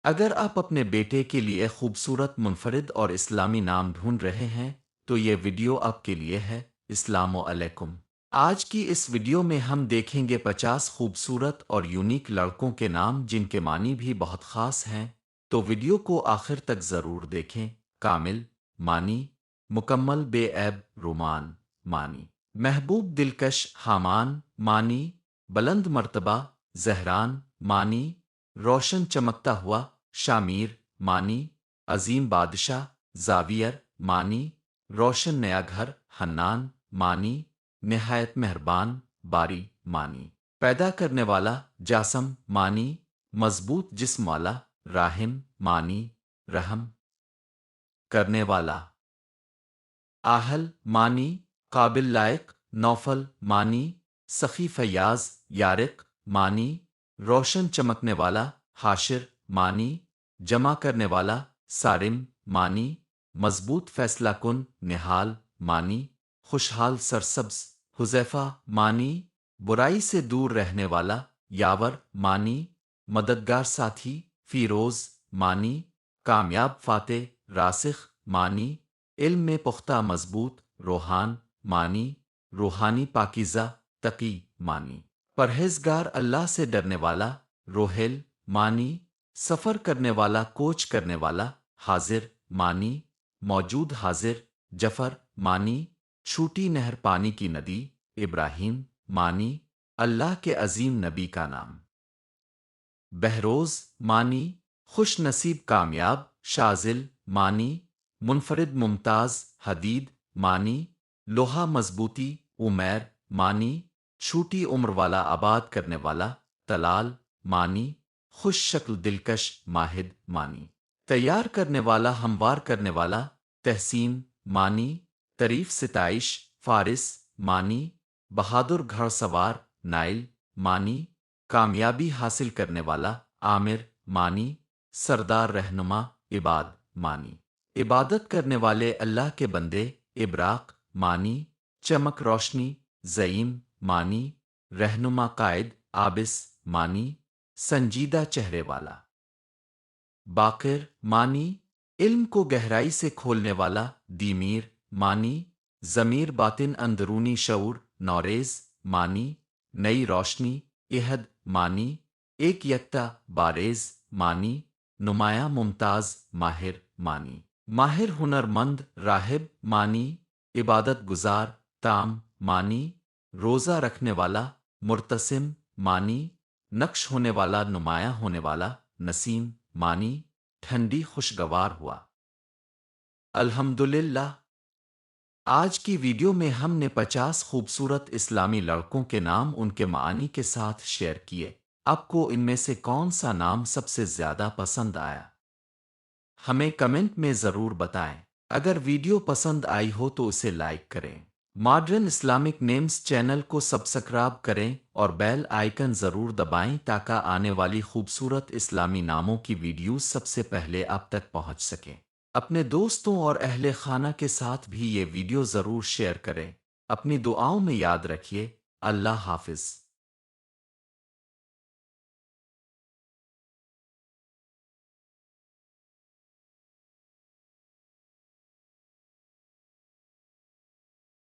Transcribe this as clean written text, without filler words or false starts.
اگر آپ اپنے بیٹے کے لیے خوبصورت منفرد اور اسلامی نام ڈھونڈ رہے ہیں تو یہ ویڈیو آپ کے لیے ہے۔ السلام علیکم۔ آج کی اس ویڈیو میں ہم دیکھیں گے 50 خوبصورت اور یونیک لڑکوں کے نام جن کے معنی بھی بہت خاص ہیں، تو ویڈیو کو آخر تک ضرور دیکھیں۔ کامل معنی: مکمل، بے عیب، رومان معنی: محبوب، دلکش، حامان معنی: بلند مرتبہ، زہران معنی: روشن چمکتا ہوا، شامیر معنی: عظیم بادشاہ، زاویر معنی: روشن نیا گھر، حنان معنی: نہایت مہربان، باری معنی: پیدا کرنے والا، جاسم معنی: مضبوط جسم والا، راحم معنی: رحم کرنے والا، آہل معنی: قابل، لائق، نوفل معنی: سخی، فیاض، یارق معنی: روشن چمکنے والا، حاشر معنی: جمع کرنے والا، سارم معنی: مضبوط، فیصلہ کن، نہال معنی: خوشحال، سرسبز، حذیفہ معنی: برائی سے دور رہنے والا، یاور معنی: مددگار، ساتھی، فیروز معنی: کامیاب، فاتح، راسخ معنی: علم میں پختہ، مضبوط، روحان معنی: روحانی، پاکیزہ، تقی معنی: پرہیزگار، اللہ سے ڈرنے والا، روحل معنی: سفر کرنے والا، کوچ کرنے والا، حاضر معنی: موجود، حاضر، جفر معنی: چھوٹی نہر، پانی کی ندی، ابراہیم معنی: اللہ کے عظیم نبی کا نام، بہروز معنی: خوش نصیب، کامیاب، شازل معنی: منفرد، ممتاز، حدید معنی: لوہا، مضبوطی، عمیر معنی: چھوٹی عمر والا، آباد کرنے والا، تلال معنی: خوش شکل، دلکش، ماہد معنی: تیار کرنے والا، ہموار کرنے والا، تحسین معنی: تعریف، ستائش، فارس معنی: بہادر، گھڑ سوار، نائل معنی: کامیابی حاصل کرنے والا، عامر معنی: سردار، رہنما، عباد معنی: عبادت کرنے والے، اللہ کے بندے، ابراق معنی: چمک، روشنی، زعیم معنی: رہنما، قائد، عابس معنی: سنجیدہ چہرے والا، باقر معنی: علم کو گہرائی سے کھولنے والا، دیمیر معنی: ضمیر، باطن، اندرونی شعور، نوریز معنی: نئی روشنی، احد معنی: ایک یکتا، بارز معنی: نمایاں، ممتاز، ماہر معنی: ماہر، ہنر مند، راہب معنی: عبادت گزار، تام معنی: روزہ رکھنے والا، مرتسم معنی: نقش ہونے والا، نمایاں ہونے والا، نسیم معنی: ٹھنڈی، خوشگوار ہوا۔ الحمدللہ، آج کی ویڈیو میں ہم نے 50 خوبصورت اسلامی لڑکوں کے نام ان کے معانی کے ساتھ شیئر کیے۔ آپ کو ان میں سے کون سا نام سب سے زیادہ پسند آیا؟ ہمیں کمنٹ میں ضرور بتائیں۔ اگر ویڈیو پسند آئی ہو تو اسے لائک کریں۔ ماڈرن اسلامک نیمز چینل کو سبسکرائب کریں اور بیل آئیکن ضرور دبائیں تاکہ آنے والی خوبصورت اسلامی ناموں کی ویڈیوز سب سے پہلے آپ تک پہنچ سکیں۔ اپنے دوستوں اور اہل خانہ کے ساتھ بھی یہ ویڈیو ضرور شیئر کریں۔ اپنی دعاؤں میں یاد رکھیے۔ اللہ حافظ۔